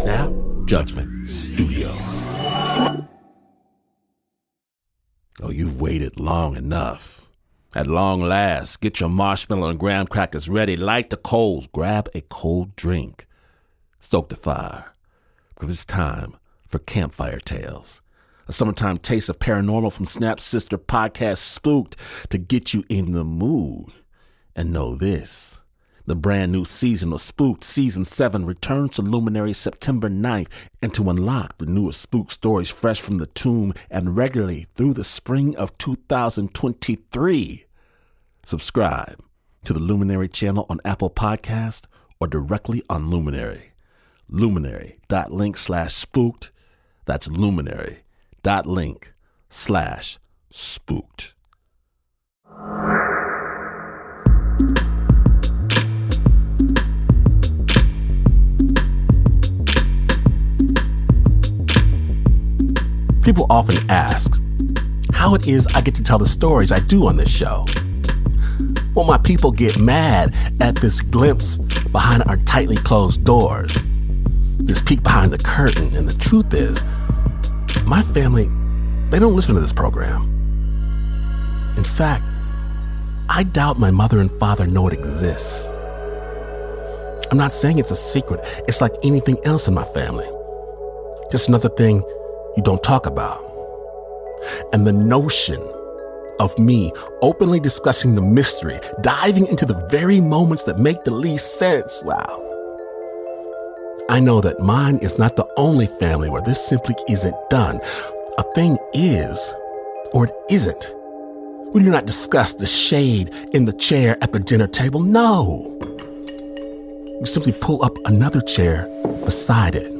Snap Judgment Studios. Oh, you've waited long enough. At long last, get your marshmallow and graham crackers ready. Light the coals. Grab a cold drink. Stoke the fire. Because it's time for Campfire Tales. A summertime taste of paranormal from Snap's sister podcast, Spooked, to get you in the mood. And know this. The brand new season of Spooked, Season 7, returns to Luminary September 9th, and to unlock the newest spook stories fresh from the tomb and regularly through the spring of 2023. Subscribe to the Luminary channel on Apple Podcast or directly on Luminary. Luminary.link/spooked. That's Luminary.link/spooked. People often ask how it is I get to tell the stories I do on this show. Well, my people get mad at this glimpse behind our tightly closed doors, this peek behind the curtain, and the truth is, my family, they don't listen to this program. In fact, I doubt my mother and father know it exists. I'm not saying it's a secret. It's like anything else in my family. Just another thing you don't talk about. And the notion of me openly discussing the mystery, diving into the very moments that make the least sense, wow. I know that mine is not the only family where this simply isn't done. A thing is, or it isn't. We do not discuss the shade in the chair at the dinner table. No. You simply pull up another chair beside it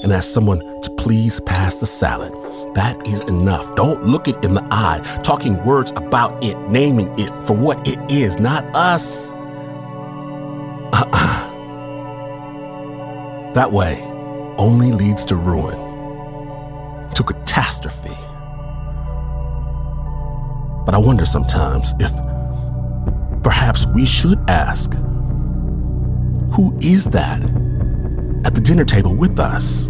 and ask someone to please pass the salad. That is enough. Don't look it in the eye, talking words about it, naming it for what it is, not us. That way only leads to ruin, to catastrophe. But I wonder sometimes if perhaps we should ask, who is that at the dinner table with us?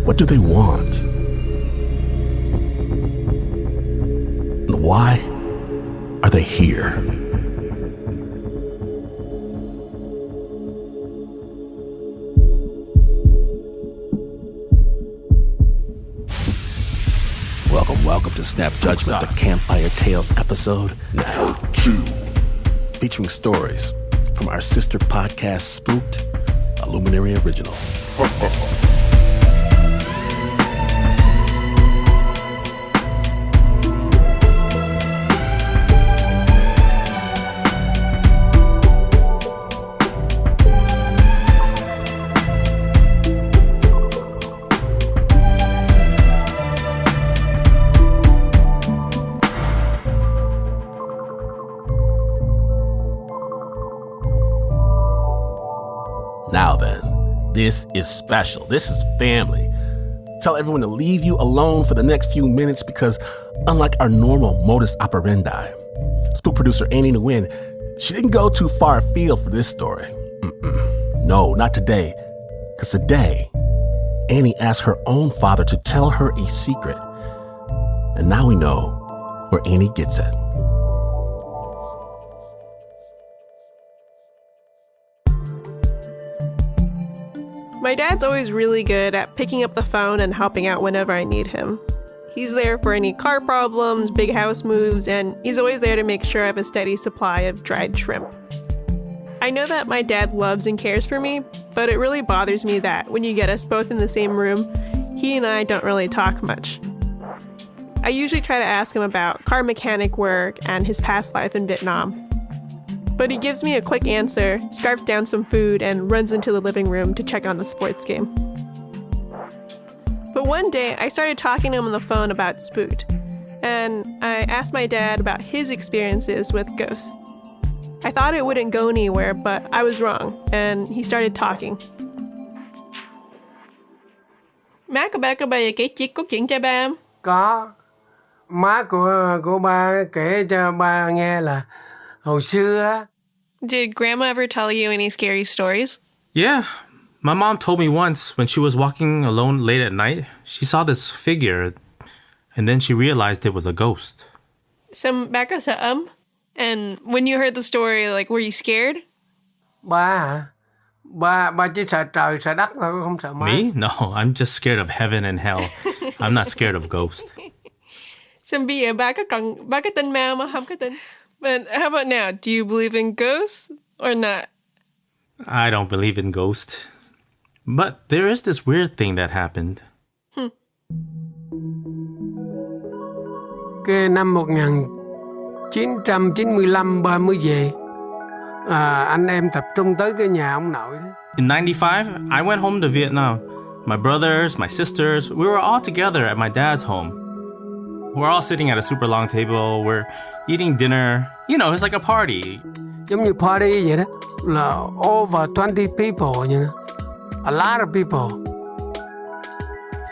What do they want? And why are they here? Welcome to Snap Judgment, the Campfire Tales episode, now 2. Featuring stories from our sister podcast, Spooked, a Luminary original. Now then, this is special. This is family. Tell everyone to leave you alone for the next few minutes because unlike our normal modus operandi, Spook producer Annie Nguyen, she didn't go too far afield for this story. No, not today. Because today, Annie asked her own father to tell her a secret. And now we know where Annie gets it. My dad's always really good at picking up the phone and helping out whenever I need him. He's there for any car problems, big house moves, and he's always there to make sure I have a steady supply of dried shrimp. I know that my dad loves and cares for me, but it really bothers me that when you get us both in the same room, he and I don't really talk much. I usually try to ask him about car mechanic work and his past life in Vietnam. But he gives me a quick answer, scarfs down some food, and runs into the living room to check on the sports game. But one day, I started talking to him on the phone about Spooked, and I asked my dad about his experiences with ghosts. I thought it wouldn't go anywhere, but I was wrong, and he started talking. Má của ba có bao giờ kể cốt truyện cho ba không? Có. Má của ba kể cho ba nghe là hồi xưa. Did Grandma ever tell you any scary stories? Yeah, my mom told me once when she was walking alone late at night, she saw this figure and then she realized it was a ghost. Baka sa And when you heard the story, like, were you scared? Ba hả? Ba chỉ sợ trời sợ đất thôi, không sợ ma. Me? No, I'm just scared of heaven and hell. I'm not scared of ghosts. Bây ba có tin ma mà không có tin. But how about now? Do you believe in ghosts or not? I don't believe in ghosts. But there is this weird thing that happened. Cái năm 1995 ba mới về. Anh em tập trung tới cái nhà ông nội đó. In 95, I went home to Vietnam. My brothers, my sisters, we were all together at my dad's home. We're all sitting at a super long table. We're eating dinner. You know, it's like a party. Giống như party vậy đó. Là over 20 people, you know. A lot of people.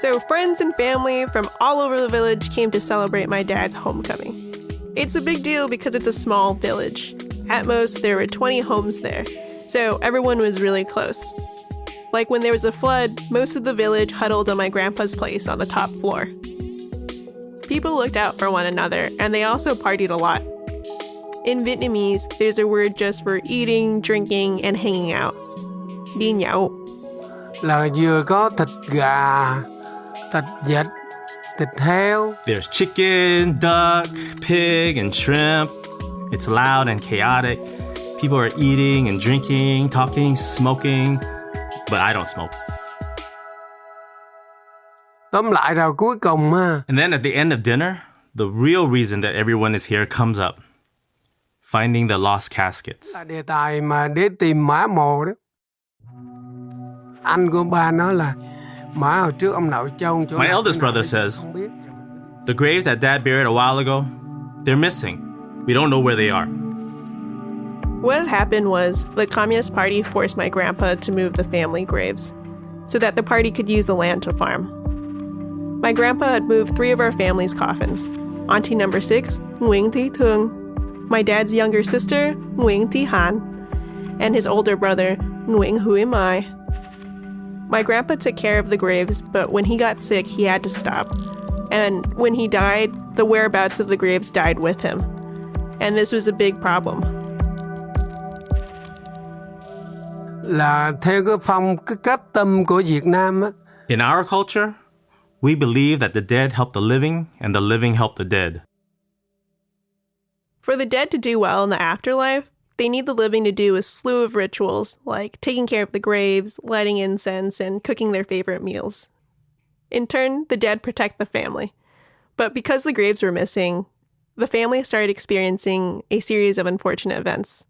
So friends and family from all over the village came to celebrate my dad's homecoming. It's a big deal because it's a small village. At most, there were 20 homes there, so everyone was really close. Like when there was a flood, most of the village huddled on my grandpa's place on the top floor. People looked out for one another, and they also partied a lot. In Vietnamese, there's a word just for eating, drinking, and hanging out. Đi nhậu. Là vừa có thịt gà, thịt vịt, thịt heo. There's chicken, duck, pig, and shrimp. It's loud and chaotic. People are eating and drinking, talking, smoking. But I don't smoke. Tóm lại rồi cuối cùng ha. And then at the end of dinner, the real reason that everyone is here comes up. Finding the lost caskets. Là đề tài mà để tìm mã mồ đó. Anh của ba nói là mã hồi trước ông nội châu chỗ. My eldest brother says, the graves that Dad buried a while ago, they're missing. We don't know where they are. What had happened was the Communist Party forced my grandpa to move the family graves so that the party could use the land to farm. My grandpa had moved 3 of our family's coffins. Auntie number 6, Nguyen Thi Thương, my dad's younger sister, Nguyen Thi Han, and his older brother, Nguyen Hui Mai. My grandpa took care of the graves, but when he got sick, he had to stop. And when he died, the whereabouts of the graves died with him. And this was a big problem. Là theo cái cách tâm của Việt Nam á. In our culture, we believe that the dead help the living and the living help the dead. For the dead to do well in the afterlife, they need the living to do a slew of rituals, like taking care of the graves, lighting incense, and cooking their favorite meals. In turn, the dead protect the family. But because the graves were missing, the family started experiencing a series of unfortunate events.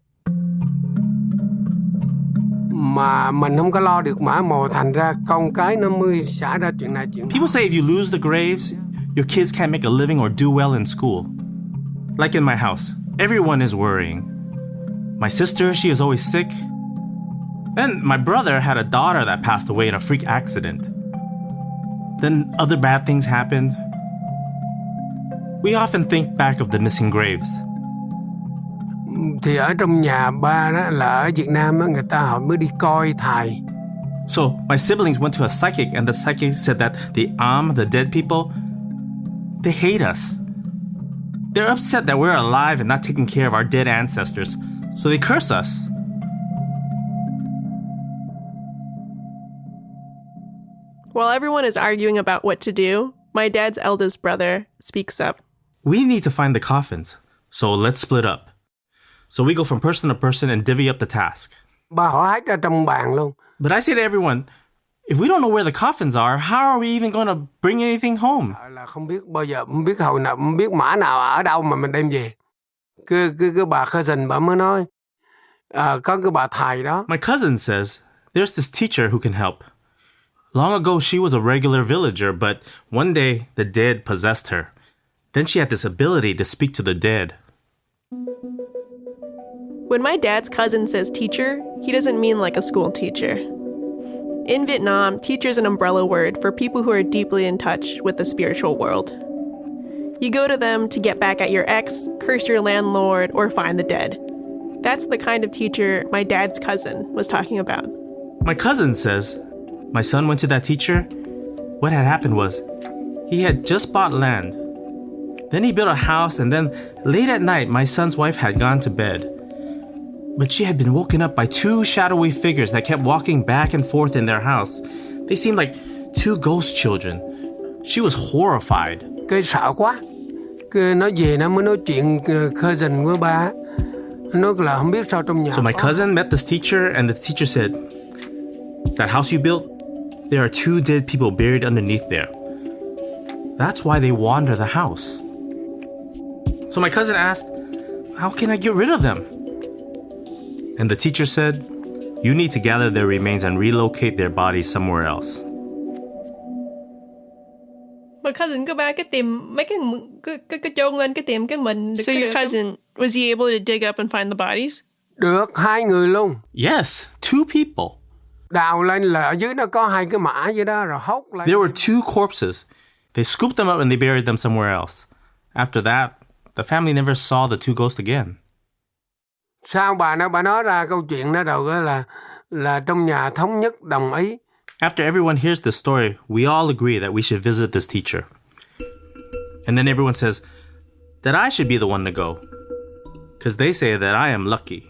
Mà mình không có lo được mã mồ, thành ra con cái nó mới xả ra chuyện này chuyện. People say if you lose the graves, your kids can't make a living or do well in school. Like in my house, everyone is worrying. My sister, she is always sick. And my brother had a daughter that passed away in a freak accident. Then other bad things happened. We often think back of the missing graves. Thì ở trong nhà ba đó là ở Việt Nam á, người ta họ mới đi coi thầy. So my siblings went to a psychic and the psychic said that the dead people, they hate us. They're upset that we're alive and not taking care of our dead ancestors. So they curse us. While everyone is arguing about what to do, my dad's eldest brother speaks up. We need to find the coffins, so let's split up. So we go from person to person and divvy up the task. Ba họ hái ra trong bàn luôn. But I say to everyone, if we don't know where the coffins are, how are we even going to bring anything home? Là không biết bao giờ, không biết hồi nào, không biết mã nào ở đâu mà mình đem về. Cái bà cousin bà mới nói, có cái bà thầy đó. My cousin says, there's this teacher who can help. Long ago, she was a regular villager, but one day, the dead possessed her. Then she had this ability to speak to the dead. When my dad's cousin says teacher, he doesn't mean like a school teacher. In Vietnam, teacher is an umbrella word for people who are deeply in touch with the spiritual world. You go to them to get back at your ex, curse your landlord, or find the dead. That's the kind of teacher my dad's cousin was talking about. My cousin says my son went to that teacher. What had happened was he had just bought land. Then he built a house, and then late at night, my son's wife had gone to bed. But she had been woken up by two shadowy figures that kept walking back and forth in their house. They seemed like two ghost children. She was horrified. Cái sợ quá. Cái nó về nó mới nói chuyện cousin với ba. Nó là không biết sao trong nhà. So my cousin met this teacher, and the teacher said, that house you built, there are two dead people buried underneath there. That's why they wander the house. So my cousin asked, how can I get rid of them? And the teacher said, you need to gather their remains and relocate their bodies somewhere else. My cousin go back cái tìm mấy cái chôn lên cái tìm cái mình. So your cousin, was he able to dig up and find the bodies? Được, hai người luôn. Yes, two people. Đào lên là ở dưới nó có hai cái mã vậy đó rồi hốt lên. There were two corpses. They scooped them up and they buried them somewhere else. After that, the family never saw the two ghosts again. Sao bà nói ra câu chuyện đó đầu là trong nhà thống nhất đồng ý. After everyone hears this story, we all agree that we should visit this teacher. And then everyone says that I should be the one to go, because they say that I am lucky.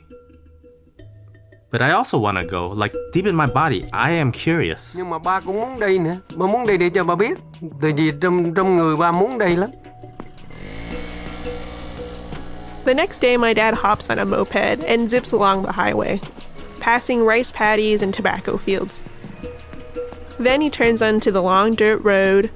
But I also want to go. Like, deep in my body, I am curious. Nhưng mà ba cũng muốn đi nữa. Ba muốn đi để cho ba biết. Tại vì trong người ba muốn đi lắm. The next day, my dad hops on a moped and zips along the highway, passing rice paddies and tobacco fields. Then he turns onto the long dirt road,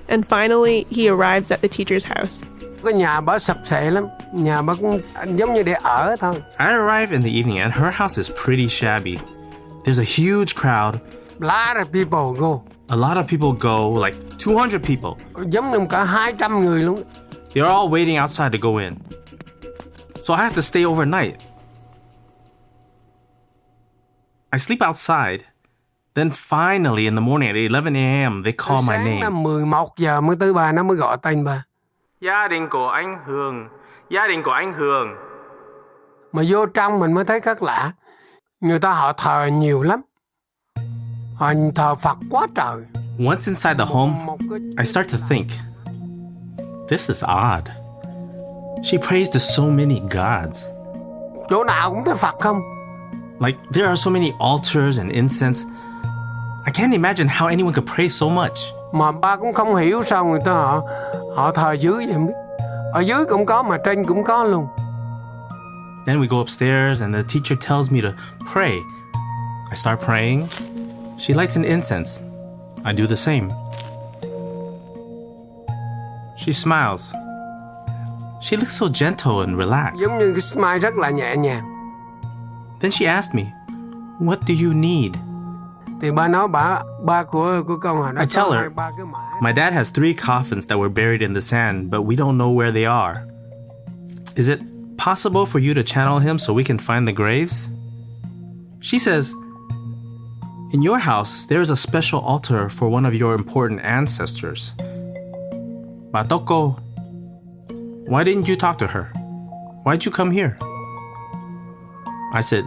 and finally, he arrives at the teacher's house. Cái nhà bà sập xệ lắm. Nhà bà cũng giống như để ở thôi. I arrive in the evening and her house is pretty shabby. There's a huge crowd. A lot of people go. A lot of people go, like 200 people. Giống như cả 200 người luôn. They're all waiting outside to go in. So I have to stay overnight. I sleep outside. Then finally in the morning at 11 a.m. they call my name. Sáng 11 giờ mới tới bà, nó mới gọi tên bà. Gia đình của anh Hường. Gia đình của anh Hường. Mà vô trong mình mới thấy khác lạ. Người ta họ thờ nhiều lắm. Họ thờ Phật quá trời. Once inside the home, I start to think, this is odd. She prays to so many gods. Chỗ nào cũng thấy Phật không? Like, there are so many altars and incense. I can't imagine how anyone could pray so much. Mà ba cũng không hiểu sao người ta họ thờ dưới vậy không biết. Ở dưới cũng có mà trên cũng có luôn. Then we go upstairs and the teacher tells me to pray. I start praying. She lights an incense. I do the same. She smiles. She looks so gentle and relaxed. Giống như cái smile rất là nhẹ nhàng. Then she asked me, what do you need? Thì ba nói ba của con hồi đó. I tell her, my dad has 3 coffins that were buried in the sand, but we don't know where they are. Is it possible for you to channel him so we can find the graves? She says, in your house, there is a special altar for one of your important ancestors. Batoko, why didn't you talk to her? Why'd you come here? I said,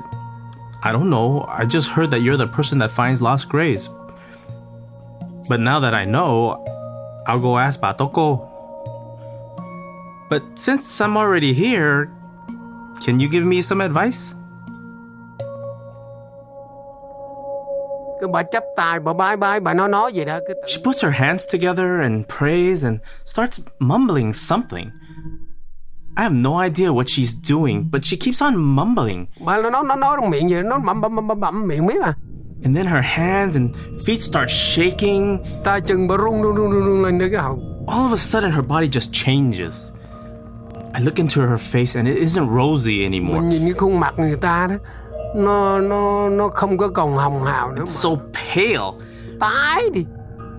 I don't know. I just heard that you're the person that finds lost graves. But now that I know, I'll go ask Batoko. But since I'm already here, can you give me some advice? Cái bà chắp tay, bà bái, bà nói gì đó. She puts her hands together and prays and starts mumbling something. I have no idea what she's doing, but she keeps on mumbling. Bà nó nói trong miệng vậy, nó bẩm miệng biết à. And then her hands and feet start shaking. Tay chân bà run lên nơi cái họng. All of a sudden, her body just changes. I look into her face and it isn't rosy anymore. Mình nhìn cái khuôn mặt người ta đó, nó không có còn hồng hào nữa. It's so pale. Tái đi.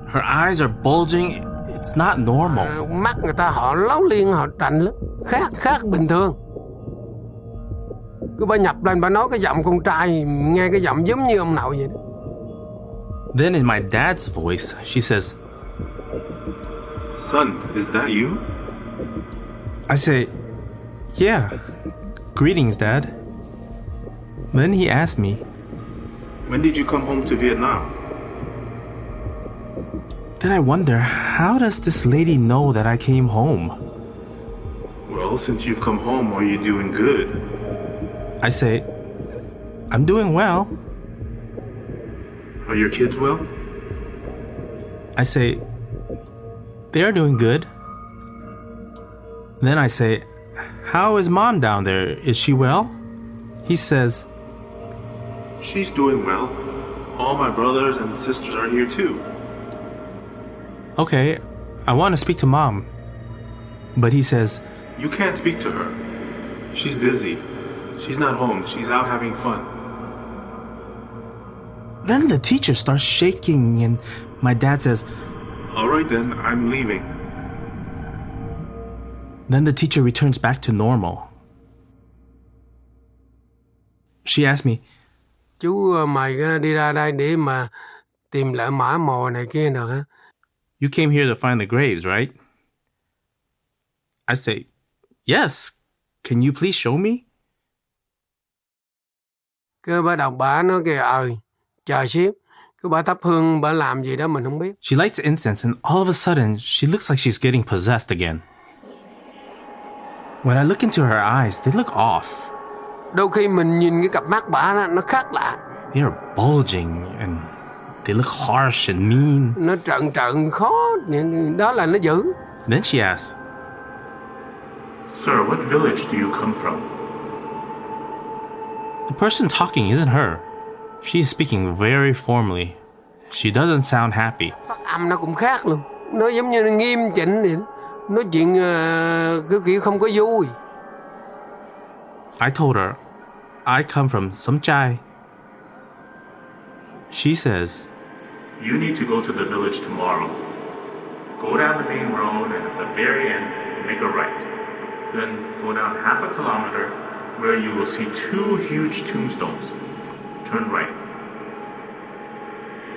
Her eyes are bulging. It's not normal. Mắt người ta họ lấu liên, họ trạnh lắm. Khác bình thường. Cứ bà nhập lên, bà nói cái giọng con trai, nghe cái giọng giống như ông nội vậy đó. Then in my dad's voice, she says, Son, is that you? I say, yeah, greetings, Dad. Then he asked me, When did you come home to Vietnam? Then I wonder, how does this lady know that I came home? Well, since you've come home, are you doing good? I say, I'm doing well. Are your kids well? I say, they're doing good. Then I say, how is mom down there? Is she well? He says, she's doing well. All my brothers and sisters are here too. Okay, I want to speak to mom. But he says, you can't speak to her. She's busy. She's not home. She's out having fun. Then the teacher starts shaking and my dad says, all right then, I'm leaving. Then the teacher returns back to normal. She asked me, Chú mày đi ra đây để mà tìm lại mã mồ này kia được hả? you came here to find the graves, right? I say, yes. Can you please show me? Cái bà đọc bà nói kìa, chờ xíu. Cái bà thắp hương, bà làm gì đó mình không biết. She lights incense and all of a sudden, she looks like she's getting possessed again. When I look into her eyes, they look off. Đôi khi mình nhìn cái cặp mắt bà đó, nó khác lạ. They are bulging and they look harsh and mean. Nó trợn khó, đó là nó dữ. Then she asks, Sir, what village do you come from? The person talking isn't her. She is speaking very formally. She doesn't sound happy. Phát âm nó cũng khác luôn. Nó giống như nó nghiêm chỉnh vậy đó. Nói chuyện cứ kiểu không có vui. I told her, I come from Samchai. She says, you need to go to the village tomorrow. Go down the main road and at the very end, make a right. Then go down half a kilometer where you will see 2 huge tombstones. Turn right.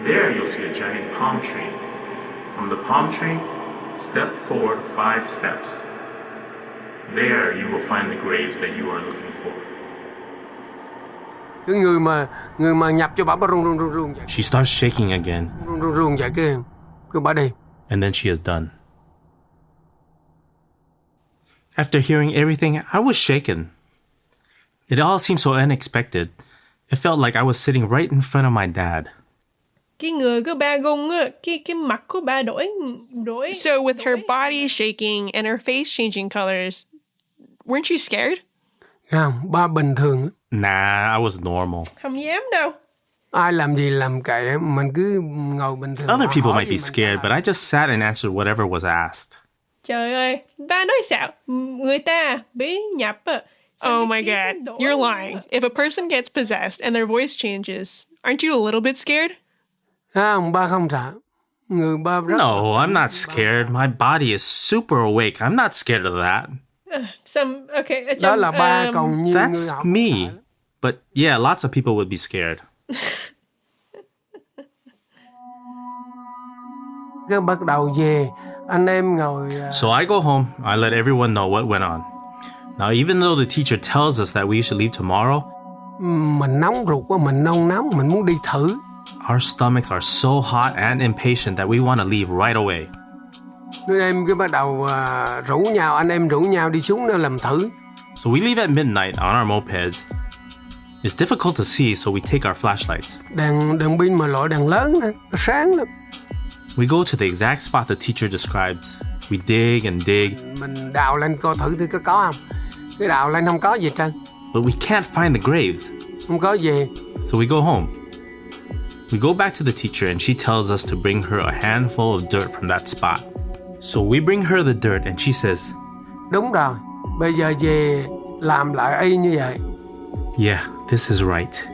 There you'll see a giant palm tree. From the palm tree, step forward 5 steps. There you will find the graves that you are looking for. Cái người mà nhập cho bà run vậy. She starts shaking again. Run vậy cái bà đi. And then she is done. After hearing everything, I was shaken. It all seemed so unexpected. It felt like I was sitting right in front of my dad. Cái người của bà gung á, cái mặt của bà đổi. So with her body shaking and her face changing colors, weren't you scared? Không, bà bình thường. Nah, I was normal. Không dám đâu. Ai làm gì làm kệ, mình cứ ngồi bình thường. Other people might be scared, but I just sat and answered whatever was asked. Trời ơi, bà nói sao? Người ta bị nhập á. Oh my god, you're lying. If a person gets possessed and their voice changes, aren't you a little bit scared? Không, bà không sợ. Người bà rất... No, I'm not scared. My body is super awake. I'm not scared of that. Okay. Đó là ba, còn nhiều người That's học. me. But yeah, lots of people would be scared. Cái bắt đầu về, anh em ngồi... So I go home. I let everyone know what went on. Now, even though the teacher tells us that we should leave tomorrow, mình nóng ruột quá, mình nóng, mình muốn đi thử. our stomachs are so hot and impatient that we want to leave right away. Nên em cứ bắt đầu anh em rủ nhau đi xuống đó làm thử. So we leave at midnight on our mopeds. It's difficult to see, so we take our flashlights. Đèn pin mà loại đèn lớn nè, nó sáng lắm. We go to the exact spot the teacher describes. We dig and dig. Mình đào lên coi thử thì có không. Cái đào lên không có gì trơn. But we can't find the graves. Không có gì. So we go home. We go back to the teacher and she tells us to bring her a handful of dirt from that spot. So we bring her the dirt and she says, Đúng rồi, bây giờ về làm lại y như vậy. yeah, this is right.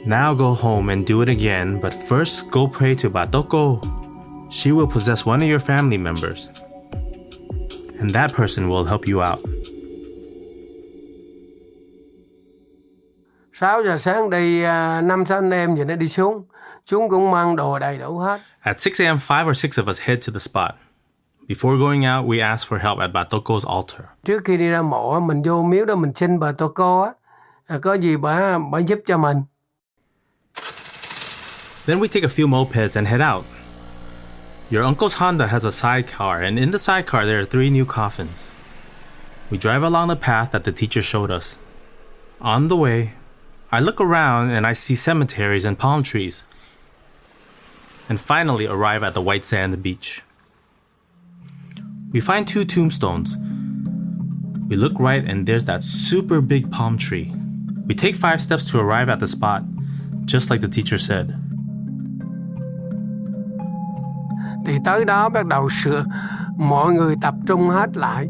Now go home and do it again, but first go pray to Batoko. She will possess one of your family members. And that person will help you out. 6 giờ sáng đi 5-6 anh em vậy nó đi xuống. Xuống cũng mang đồ đầy đủ hết. At 6 a.m., 5 or 6 of us head to the spot. Before going out, we ask for help at Batoko's altar. Trước khi đi ra mộ, mình vô miếu đó mình xin bà Toko á. Có gì bà giúp cho mình. Then we take a few mopeds and head out. Your uncle's Honda has a sidecar, and in the sidecar there are 3 new coffins. We drive along the path that the teacher showed us. On the way, I look around and I see cemeteries and palm trees, and finally arrive at the white sand beach. We find 2 tombstones. We look right and there's that super big palm tree. We take 5 steps to arrive at the spot, just like the teacher said. Thì tới đó bắt đầu mọi người tập trung hết lại,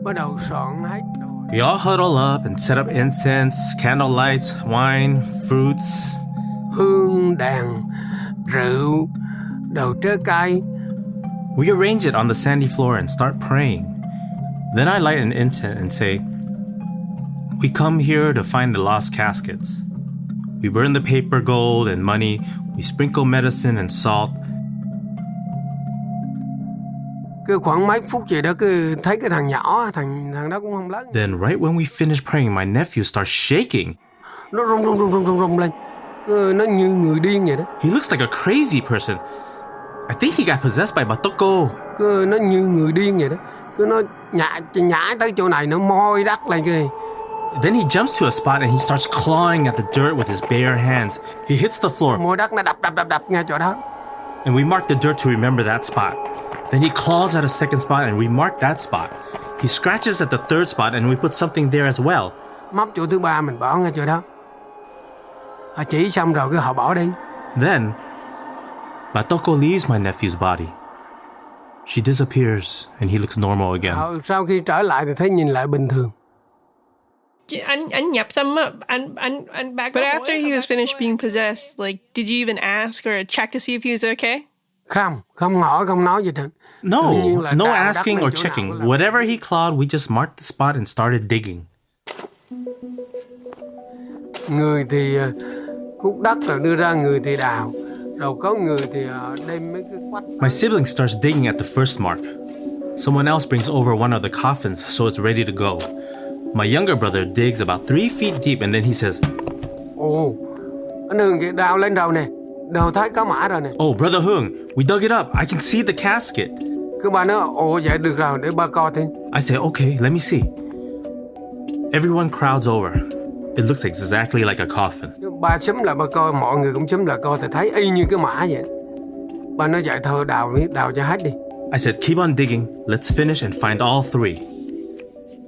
bắt đầu soạn hết. We all huddle up and set up incense, candle lights, wine, fruits, hương, đèn, rượu, đồ trái cây. We arrange it on the sandy floor and start praying. Then I light an incense and say, "We come here to find the lost caskets." We burn the paper gold and money. We sprinkle medicine and salt. Cứ khoảng mấy phút gì đó cứ thấy cái thằng nhỏ, thằng đó cũng không lớn. Then right when we finish praying, my nephew starts shaking. Nó rung lên. Nó như người điên vậy đó. He looks like a crazy person. I think he got possessed by Batoko. Cứ nó như người điên vậy đó. Cứ nó nhả tới chỗ này nó moi đất lên kìa. Then he jumps to a spot and he starts clawing at the dirt with his bare hands. He hits the floor. Moi đất nó đập ngay chỗ đó. And we mark the dirt to remember that spot. Then he claws at a second spot and we mark that spot. He scratches at the third spot and we put something there as well. Móc chỗ thứ 3 mình bỏ ngay chỗ đó. Chỉ xong rồi cứ họ bỏ đi. Then, Batoko leaves my nephew's body. She disappears and he looks normal again. Sau khi trở lại thì thấy nhìn lại bình thường. Anh nhập xong á, anh back. But after he was finished being possessed, like, did you even ask or check to see if he was okay? Không hỏi, không nói gì hết. No asking or checking. Whatever he clawed, we just marked the spot and started digging. Người thì hút đất rồi đưa ra, người thì đào. Rồi có người thì đem mấy cái quách. My sibling starts digging at the first mark. Someone else brings over one of the coffins so it's ready to go. My younger brother digs about 3 feet deep and then he says, "Ồ, anh Hương kìa, đào lên đầu nè. Đầu thấy có mã rồi nè." "Oh, brother Hung, we dug it up. I can see the casket." Cứ bà nói, "Ồ, vậy được rồi, để ba coi thêm." I say, "Okay, let me see." Everyone crowds over. It looks exactly like a coffin. Bà xúm lại bà coi, mọi người cũng xúm lại coi thì thấy y như cái mã vậy. Bà nói vậy thôi, đào cho hết đi. I said, "Keep on digging. Let's finish and find all 3.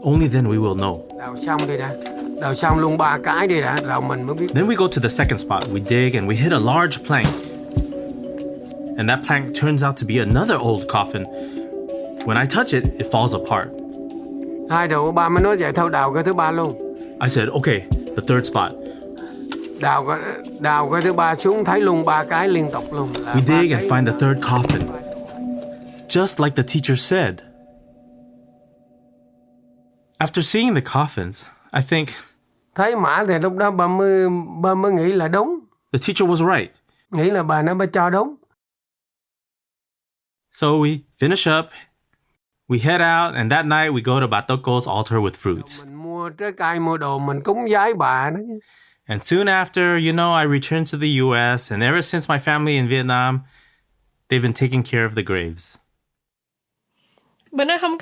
Only then we will know." Đào xong đi đã. Đào xong luôn 3 cái đi đã, rồi mình mới biết. Then we go to the second spot. We dig and we hit a large plank. And that plank turns out to be another old coffin. When I touch it, it falls apart. Hai đầu ba mới nói vậy thôi, đào cái thứ 3 luôn. I said, "Okay, the third spot." Đào cái thứ 3 xuống, thấy luôn 3 cái liên tục luôn. We dig and find the third coffin. Just like the teacher said. After seeing the coffins, I think, thấy mã thì lúc đó bà mới nghĩ là đúng. The teacher was right. Nghĩ là bà nó cho đúng. So we finish up. We head out, and that night we go to Batoko's altar with fruits. Mình mua trái cây, mua đồ, mình cúng vái bà đó. And soon after, I returned to the US, and ever since my family in Vietnam, they've been taking care of the graves. But isn't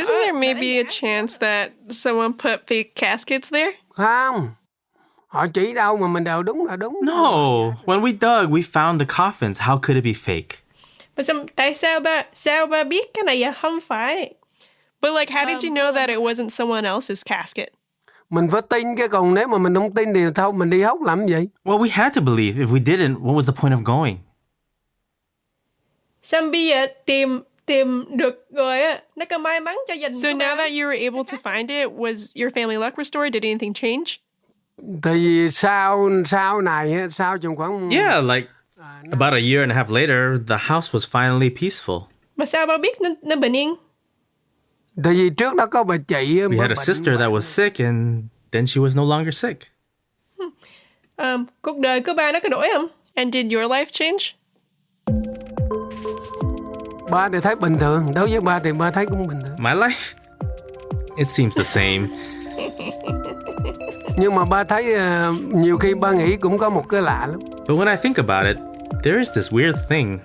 there maybe a chance that someone put fake caskets there? Không. Họ chỉ đâu mà mình đều đúng là đúng. No. When we dug, we found the coffins. How could it be fake? Tại sao ba biết cái này không phải? But like, how did you know that it wasn't someone else's casket? Mình phải tin cái, còn nếu mà mình không tin thì thôi mình đi hốt làm gì? Well, we had to believe. If we didn't, what was the point of going? Xong bây giờ tìm được rồi á, nó có may mắn cho dành. So now that you were able to find it, was your family luck restored? Did anything change? Thì sau này, sau chừng khoảng... Yeah, like about a year and a half later, the house was finally peaceful. Mà sao ba biết nó bình yên? Tại vì trước đó có bà chị... We had a sister that was sick and then she was no longer sick. Cuộc đời của ba nó có đổi không? And did your life change? Ba thì thấy bình thường. Đối với ba thì ba thấy cũng bình thường. My life? It seems the same. Nhưng mà ba thấy nhiều khi ba nghĩ cũng có một cái lạ lắm. But when I think about it, there is this weird thing.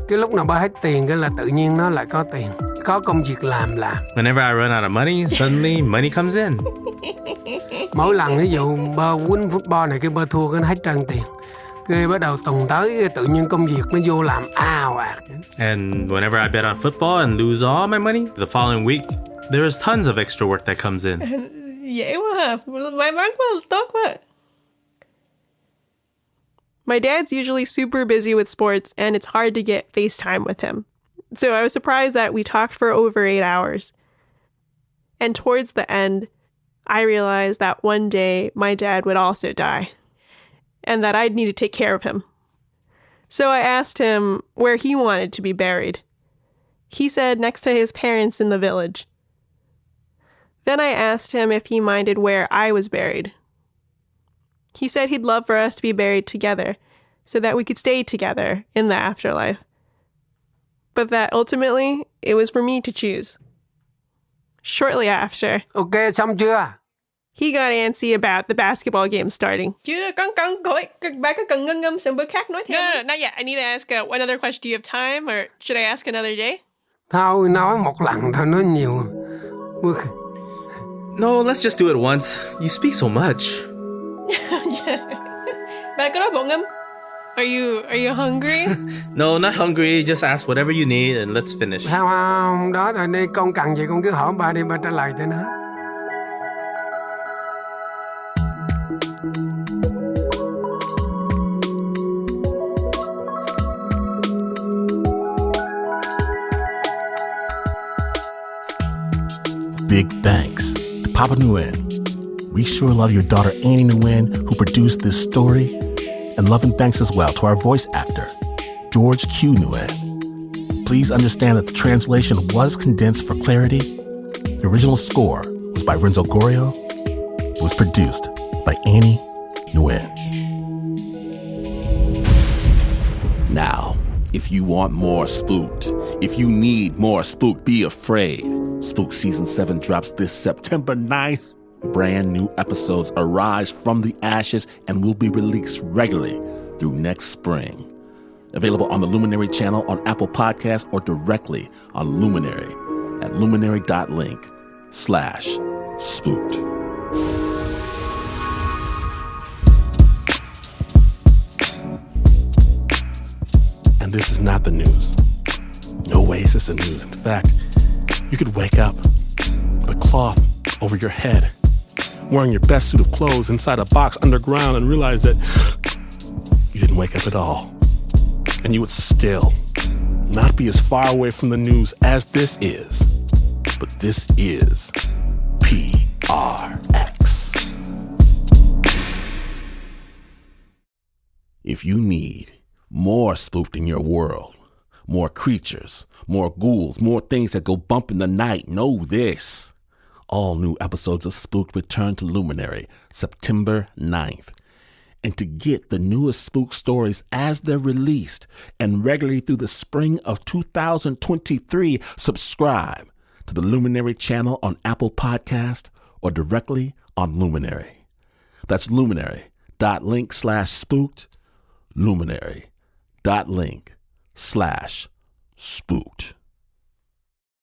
Cái lúc nào ba hết tiền cái là tự nhiên nó lại có tiền, có công việc làm. Whenever I run out of money, suddenly money comes in. Mỗi lần ví dụ ba quýnh football này cái ba thua cái nó hết trơn tiền. Cái bắt đầu tuần tới cái tự nhiên công việc nó vô làm ào ạt. And whenever I bet on football and lose all my money, the following week, there is tons of extra work that comes in. Dễ quá ha. May mắn quá, tốt quá. My dad's usually super busy with sports, and it's hard to get FaceTime with him. So I was surprised that we talked for over 8 hours. And towards the end, I realized that one day my dad would also die, and that I'd need to take care of him. So I asked him where he wanted to be buried. He said next to his parents in the village. Then I asked him if he minded where I was buried. He said he'd love for us to be buried together so that we could stay together in the afterlife. But that ultimately, it was for me to choose. Shortly after, Ok, xong chưa? he got antsy about the basketball game starting. Chưa, ba có cần ngâm xong bữa khác nói thêm. No, not yet. I need to ask one other question. Do you have time, or should I ask another day? Thôi, nói một lần thôi, nói nhiều. No, let's just do it once. You speak so much. Ba có đói bụng không? Are you hungry? No, not hungry. Just ask whatever you need and let's finish. Không, đó rồi đi, con cần gì con cứ hỏi ba đi, ba trả lời cho nó. Big thanks to Poppa Nguyen. We sure love your daughter Annie Nguyen, who produced this story. And love and thanks as well to our voice actor, George Q. Nguyen. Please understand that the translation was condensed for clarity. The original score was by Renzo Gorrio. It was produced by Annie Nguyen. Now, if you want more Spooked, if you need more Spooked, be afraid. Spooked Season 7 drops this September 9th. Brand new episodes arise from the ashes and will be released regularly through next spring. Available on the Luminary channel on Apple Podcasts or directly on Luminary at luminary.link/spooked. And this is not the news. No way is this the news. In fact, you could wake up with a cloth over your head, wearing your best suit of clothes inside a box underground, and realize that you didn't wake up at all. And you would still not be as far away from the news as this is. But this is PRX. If you need more Spooked in your world, more creatures, more ghouls, more things that go bump in the night, know this. All new episodes of Spooked return to Luminary September 9th. And to get the newest Spooked stories as they're released and regularly through the spring of 2023, subscribe to the Luminary channel on Apple Podcast or directly on Luminary. That's luminary.link/spooked, luminary.link/spooked.